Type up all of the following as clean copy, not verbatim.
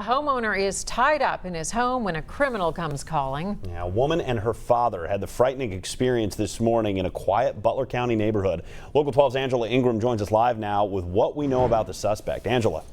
homeowner is tied up in his home when a criminal comes calling. Yeah, a woman and her father had the frightening experience this morning in a quiet Butler County neighborhood. Local 12's Angela Ingram joins us live now with what we know about the suspect. Angela.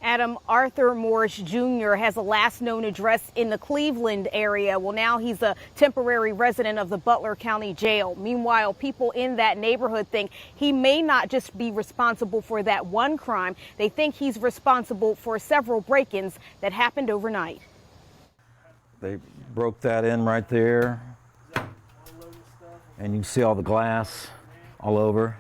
Adam, Arthur Morris Jr. has a last known address in the Cleveland area. Well, now he's a temporary resident of the Butler County Jail. Meanwhile, people in that neighborhood think he may not just be responsible for that one crime. They think he's responsible for several break-ins that happened overnight. They broke that in right there, and you can see all the glass all over.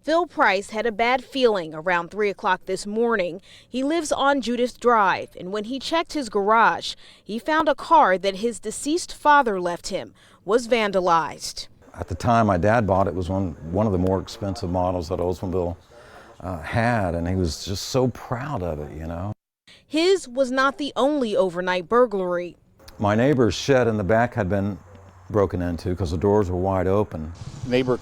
Phil Pryse had a bad feeling around 3 o'clock this morning. He lives on Judith Drive, and when he checked his garage, he found a car that his deceased father left him was vandalized. At the time my dad bought it was one of the more expensive models that Oldsmobile had, and he was just so proud of it, you know. His was not the only overnight burglary. My neighbor's shed in the back had been broken into because the doors were wide open. Neighbor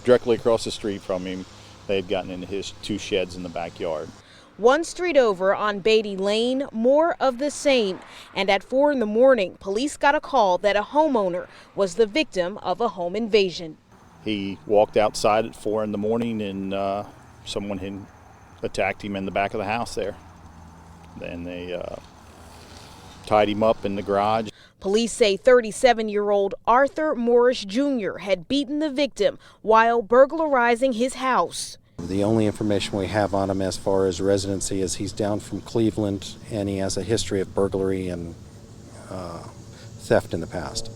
directly across the street from him, they had gotten into his two sheds in the backyard. One street over on Beaty Lane, more of the same. And at 4 in the morning, police got a call that a homeowner was the victim of a home invasion. He walked outside at 4 in the morning and someone had attacked him in the back of the house there. Then they tied him up in the garage. Police say 37-year-old Arthur Morris Jr. had beaten the victim while burglarizing his house. The only information we have on him as far as residency is he's down from Cleveland and he has a history of burglary and theft in the past.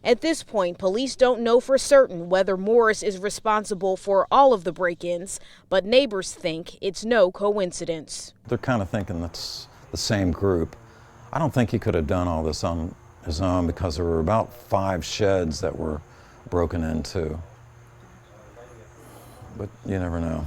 At this point, police don't know for certain whether Morris is responsible for all of the break-ins, but neighbors think it's no coincidence. They're kind of thinking that's the same group. I don't think he could have done all this on his own because there were about 5 sheds that were broken into. But you never know.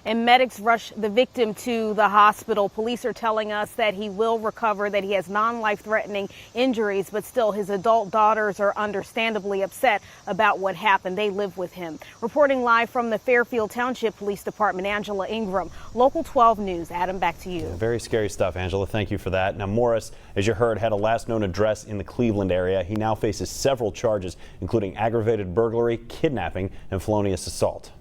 And medics rushed the victim to the hospital. Police are telling us that he will recover, that he has non-life-threatening injuries, but still his adult daughters are understandably upset about what happened. They live with him. Reporting live from the Fairfield Township Police Department, Angela Ingram, Local 12 News. Adam, back to you. Very scary stuff, Angela. Thank you for that. Now, Morris, as you heard, had a last known address in the Cleveland area. He now faces several charges, including aggravated burglary, kidnapping, and felonious assault.